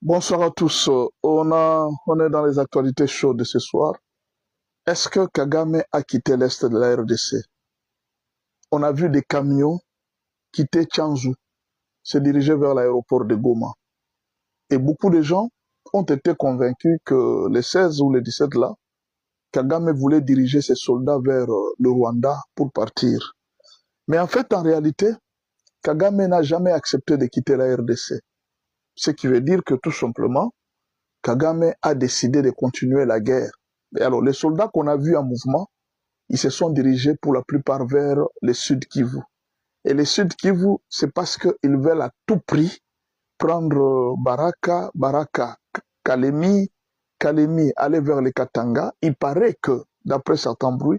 Bonsoir à tous. On est dans les actualités chaudes de ce soir. Est-ce que Kagame a quitté l'Est de la RDC? On a vu des camions quitter Tchanzu, se diriger vers l'aéroport de Goma. Et beaucoup de gens ont été convaincus que les 16 ou les 17 là, Kagame voulait diriger ses soldats vers le Rwanda pour partir. Mais en fait, en réalité, Kagame n'a jamais accepté de quitter la RDC. Ce qui veut dire que tout simplement, Kagame a décidé de continuer la guerre. Et alors, les soldats qu'on a vus en mouvement, ils se sont dirigés pour la plupart vers le Sud Kivu. Et le Sud Kivu, c'est parce qu'ils veulent à tout prix prendre Baraka, Kalemi, aller vers les Katanga. Il paraît que, d'après certains bruits,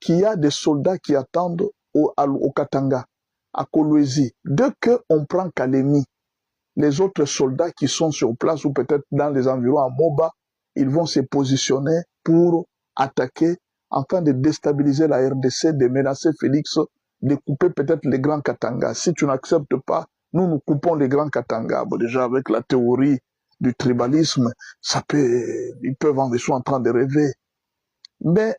qu'il y a des soldats qui attendent au Katanga, à Kolwezi. Dès qu'on prend Kalemi, les autres soldats qui sont sur place ou peut-être dans les environs à Moba, ils vont se positionner pour attaquer afin de déstabiliser la RDC, de menacer Félix, de couper peut-être les grands Katanga. Si tu n'acceptes pas, nous coupons les grands Katanga. Bon, déjà avec la théorie du tribalisme, ils peuvent en être en train de rêver. Mais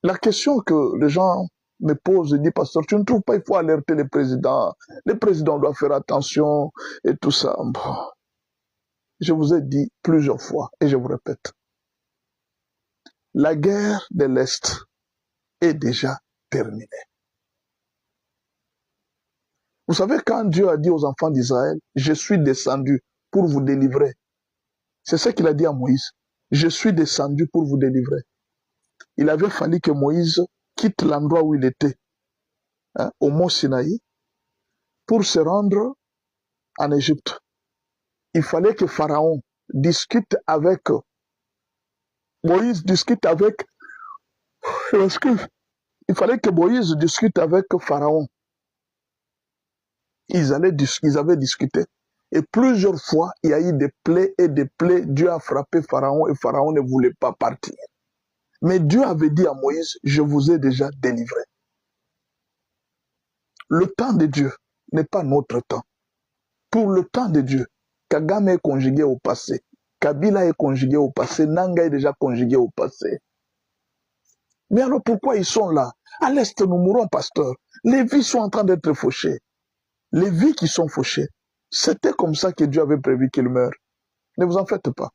la question que les gens me posent, ils disent, pasteur, tu ne trouves pas, il faut alerter les présidents. Les présidents doivent faire attention et tout ça. Bon. Je vous ai dit plusieurs fois, et je vous répète, la guerre de l'Est est déjà terminée. Vous savez, quand Dieu a dit aux enfants d'Israël, je suis descendu pour vous délivrer, c'est ce qu'il a dit à Moïse, je suis descendu pour vous délivrer. Il avait fallu que Moïse quitte l'endroit où il était, au mont Sinaï, pour se rendre en Égypte. Il fallait que Pharaon discute avec Moïse, il fallait que Moïse discute avec Pharaon. Ils avaient discuté. Et plusieurs fois, il y a eu des plaies et des plaies. Dieu a frappé Pharaon et Pharaon ne voulait pas partir. Mais Dieu avait dit à Moïse, je vous ai déjà délivré. Le temps de Dieu n'est pas notre temps. Pour le temps de Dieu, Kagame est conjugué au passé. Kabila est conjugué au passé. Nanga est déjà conjugué au passé. Mais alors pourquoi ils sont là? À l'Est, nous mourons, pasteur. Les vies sont en train d'être fauchées. Les vies qui sont fauchées, c'était comme ça que Dieu avait prévu qu'ils meurent. Ne vous en faites pas.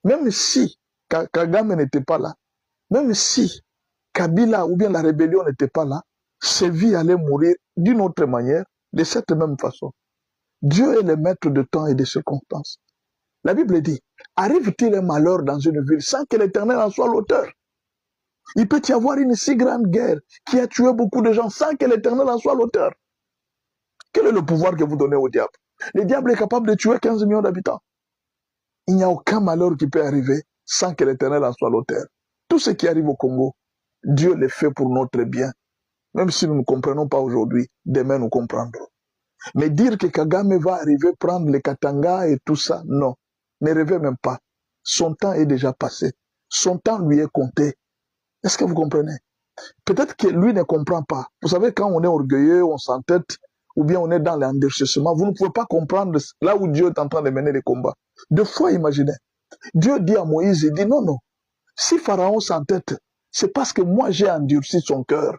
Même si Kagame n'était pas là, même si Kabila ou bien la rébellion n'était pas là, ces vies allaient mourir d'une autre manière, de cette même façon. Dieu est le maître de temps et de circonstances. La Bible dit, arrive-t-il un malheur dans une ville sans que l'Éternel en soit l'auteur? Il peut y avoir une si grande guerre qui a tué beaucoup de gens sans que l'Éternel en soit l'auteur. Quel est le pouvoir que vous donnez au diable? Le diable est capable de tuer 15 millions d'habitants. Il n'y a aucun malheur qui peut arriver sans que l'Éternel en soit l'auteur. Tout ce qui arrive au Congo, Dieu le fait pour notre bien. Même si nous ne comprenons pas aujourd'hui, demain nous comprendrons. Mais dire que Kagame va arriver prendre les Katanga et tout ça, non. Ne rêvez même pas. Son temps est déjà passé. Son temps lui est compté. Est-ce que vous comprenez? Peut-être que lui ne comprend pas. Vous savez, quand on est orgueilleux, on s'entête, ou bien on est dans l'endurcissement, vous ne pouvez pas comprendre là où Dieu est en train de mener les combats. Deux fois, imaginez. Dieu dit à Moïse, il dit non, non. Si Pharaon s'entête, c'est parce que moi j'ai endurci son cœur.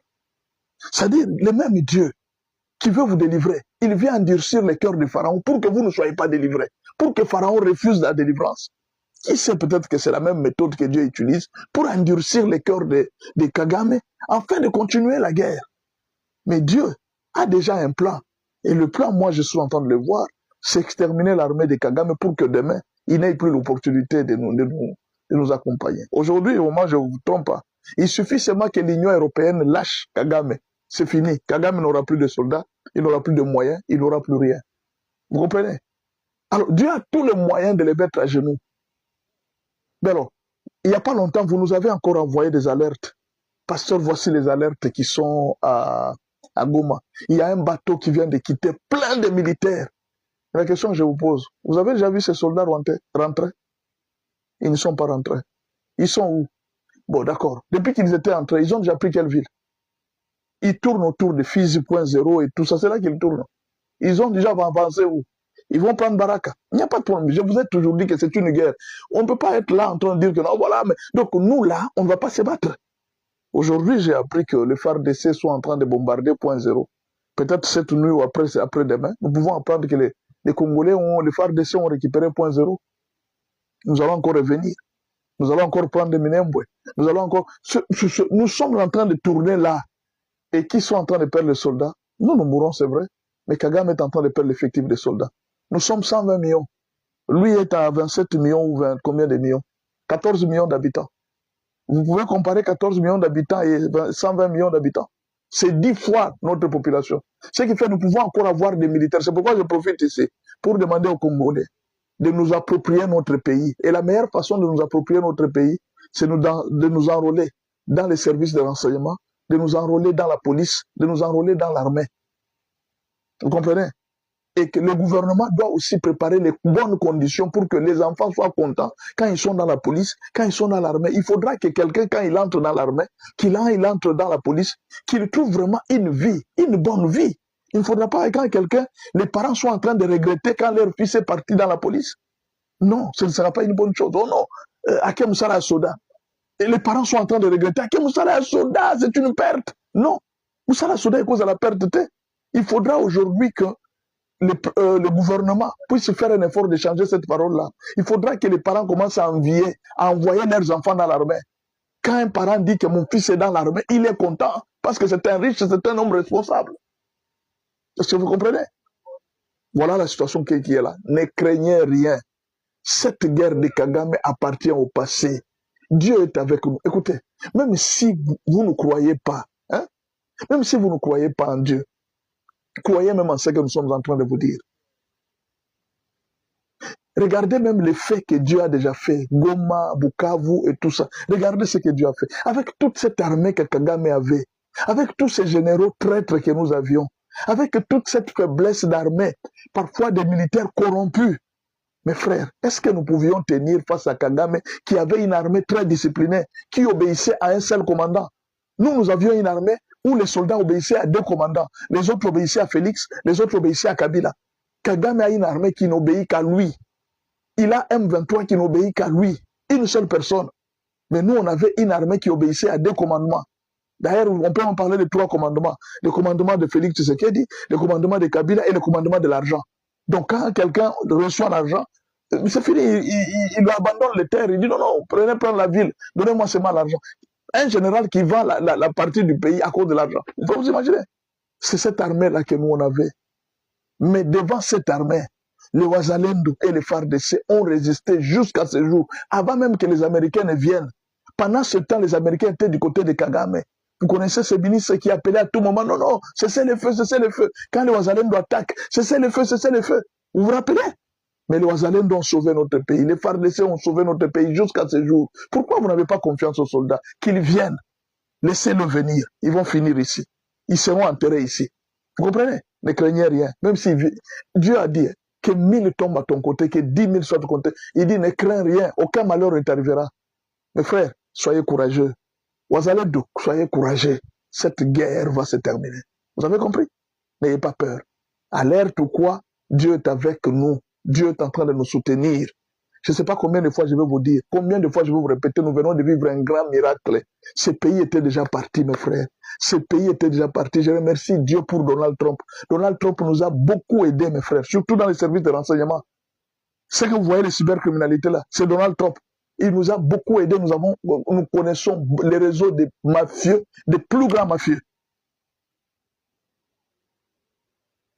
C'est-à-dire, le même Dieu qui veut vous délivrer, il vient endurcir le cœur de Pharaon pour que vous ne soyez pas délivrés, pour que Pharaon refuse la délivrance. Qui sait, peut-être que c'est la même méthode que Dieu utilise pour endurcir le cœur de Kagame afin de continuer la guerre. Mais Dieu a déjà un plan. Et le plan, moi je suis en train de le voir, c'est exterminer l'armée de Kagame pour que demain, il n'ait plus l'opportunité de nous accompagner. Aujourd'hui, au moment où je ne vous trompe pas, il suffit seulement que l'Union européenne lâche Kagame. C'est fini. Kagame n'aura plus de soldats, il n'aura plus de moyens, il n'aura plus rien. Vous comprenez? Alors, Dieu a tous les moyens de les mettre à genoux. Mais alors, il n'y a pas longtemps, vous nous avez encore envoyé des alertes. Pasteur, voici les alertes qui sont à Goma. Il y a un bateau qui vient de quitter plein de militaires. La question que je vous pose, vous avez déjà vu ces soldats rentrer? Ils ne sont pas rentrés. Ils sont où? Bon, d'accord. Depuis qu'ils étaient entrés, ils ont déjà pris quelle ville? Ils tournent autour de Fizi.0 et tout ça. C'est là qu'ils tournent. Ils ont déjà avancé où? Ils vont prendre Baraka. Il n'y a pas de problème. Je vous ai toujours dit que c'est une guerre. On ne peut pas être là en train de dire que non, voilà. Mais... Donc nous, là, on ne va pas se battre. Aujourd'hui, j'ai appris que les FARDC sont en train de bombarder point zéro. Peut-être cette nuit ou après-demain, nous pouvons apprendre que les Congolais, les FARDC ont récupéré point zéro. Nous allons encore revenir. Nous allons encore prendre des Minembwe. Nous allons encore... Nous sommes en train de tourner là. Et qui sont en train de perdre les soldats? Nous mourrons, c'est vrai. Mais Kagame est en train de perdre l'effectif des soldats. Nous sommes 120 millions. Lui est à 27 millions ou 20, combien de millions? 14 millions d'habitants. Vous pouvez comparer 14 millions d'habitants et 120 millions d'habitants. C'est 10 fois notre population. Ce qui fait que nous pouvons encore avoir des militaires. C'est pourquoi je profite ici pour demander aux Congolais de nous approprier notre pays. Et la meilleure façon de nous approprier notre pays, c'est de nous enrôler dans les services de renseignement, de nous enrôler dans la police, de nous enrôler dans l'armée. Vous comprenez? Et que le gouvernement doit aussi préparer les bonnes conditions pour que les enfants soient contents quand ils sont dans la police, quand ils sont dans l'armée. Il faudra que quelqu'un, quand il entre dans l'armée, qu'il entre dans la police, qu'il trouve vraiment une vie, une bonne vie. Il ne faudra pas quand quelqu'un, les parents sont en train de regretter quand leur fils est parti dans la police. Non, ce ne sera pas une bonne chose. Oh non, Hakem Sara Soda. Et les parents sont en train de regretter. Hakem Sara Soda, c'est une perte. Non, Moussala Soda est cause de la perte. Il faudra aujourd'hui que le gouvernement puisse faire un effort de changer cette parole-là. Il faudra que les parents commencent à envoyer leurs enfants dans l'armée. Quand un parent dit que mon fils est dans l'armée, il est content parce que c'est un riche, c'est un homme responsable. Est-ce que vous comprenez? Voilà la situation qui est là. Ne craignez rien. Cette guerre de Kagame appartient au passé. Dieu est avec nous. Écoutez, même si vous ne croyez pas, hein, même si vous ne croyez pas en Dieu, croyez même en ce que nous sommes en train de vous dire. Regardez même les faits que Dieu a déjà fait. Goma, Bukavu et tout ça. Regardez ce que Dieu a fait. Avec toute cette armée que Kagame avait, avec tous ces généraux traîtres que nous avions, avec toute cette faiblesse d'armée, parfois des militaires corrompus. Mes frères, est-ce que nous pouvions tenir face à Kagame qui avait une armée très disciplinée, qui obéissait à un seul commandant? Nous avions une armée où les soldats obéissaient à 2 commandants. Les autres obéissaient à Félix, les autres obéissaient à Kabila. Kagame a une armée qui n'obéit qu'à lui. Il a M23 qui n'obéit qu'à lui. Une seule personne. Mais nous, on avait une armée qui obéissait à 2 commandements. D'ailleurs, on peut en parler de 3 commandements. Le commandement de Félix Tshisekedi, le commandement de Kabila et le commandement de l'argent. Donc, quand quelqu'un reçoit l'argent, c'est fini, il abandonne les terres, il dit non, prendre la ville, donnez-moi seulement l'argent. Un général qui vend la partie du pays à cause de l'argent. Vous pouvez vous imaginer? C'est cette armée-là que nous, on avait. Mais devant cette armée, les Wazalendo et les FARDC ont résisté jusqu'à ce jour, avant même que les Américains ne viennent. Pendant ce temps, les Américains étaient du côté de Kagame. Vous connaissez ce ministre qui appelait à tout moment, non, cessez le feu, cessez le feu. Quand les Wazalendo attaquent, cessez le feu, cessez le feu. Vous vous rappelez? Mais les Wazalendo ont sauvé notre pays, les FARDC ont sauvé notre pays jusqu'à ce jour. Pourquoi vous n'avez pas confiance aux soldats? Qu'ils viennent, laissez-le venir, ils vont finir ici. Ils seront enterrés ici. Vous comprenez? Ne craignez rien. Même si Dieu a dit que 1000 tombent à ton côté, que 10 000 soient à ton côté, il dit ne crains rien, aucun malheur ne t'arrivera. Mes frères, soyez courageux. Wazalendo, soyez courageux. Cette guerre va se terminer. Vous avez compris? N'ayez pas peur. Alerte ou quoi? Dieu est avec nous. Dieu est en train de nous soutenir. Je ne sais pas combien de fois je vais vous dire, combien de fois je vais vous répéter, nous venons de vivre un grand miracle. Ce pays était déjà parti, mes frères. Ce pays était déjà parti. Je remercie Dieu pour Donald Trump. Donald Trump nous a beaucoup aidés, mes frères, surtout dans les services de renseignement. Ce que vous voyez, les cybercriminalités là, c'est Donald Trump. Il nous a beaucoup aidés. Nous connaissons les réseaux des mafieux, des plus grands mafieux.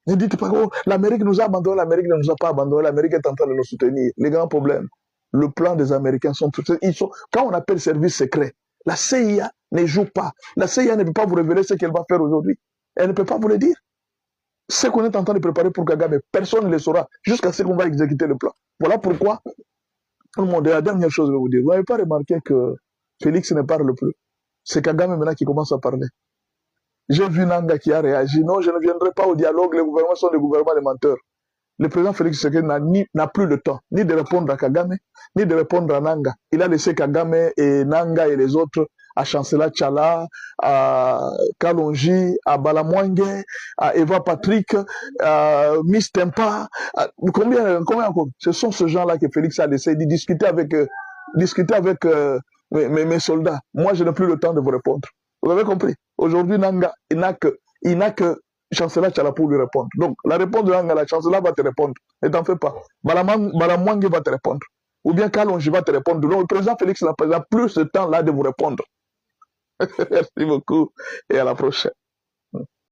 Ne dites pas que l'Amérique nous a abandonnés, l'Amérique ne nous a pas abandonnés, l'Amérique est en train de nous soutenir. Les grands problèmes, le plan des Américains sont tous. Quand on appelle service secret, la CIA ne joue pas. La CIA ne peut pas vous révéler ce qu'elle va faire aujourd'hui. Elle ne peut pas vous le dire. Ce qu'on est en train de préparer pour Kagame, personne ne le saura jusqu'à ce qu'on va exécuter le plan. Voilà pourquoi, la dernière chose que je vais vous dire, vous n'avez pas remarqué que Félix ne parle plus. C'est Kagame maintenant qui commence à parler. J'ai vu Nanga qui a réagi. Non, je ne viendrai pas au dialogue. Les gouvernements sont des gouvernements de menteurs. Le président Félix Tshisekedi n'a plus le temps, ni de répondre à Kagame, ni de répondre à Nanga. Il a laissé Kagame et Nanga et les autres à Chancela Tchala, à Kalonji, à Balamwange, à Eva Patrick, à Miss Tempa. Combien encore? Ce sont ces gens-là que Félix a laissé de discuter avec mes soldats. Moi, je n'ai plus le temps de vous répondre. Vous avez compris? Aujourd'hui, Nanga, il n'a que Chancela Tchala pour lui répondre. Donc, la réponse de Nanga, la Chancela va te répondre. Ne t'en fais pas. Balamwange va te répondre. Ou bien Kalonji va te répondre. Donc, le président Félix n'a plus ce temps-là de vous répondre. Merci beaucoup et à la prochaine.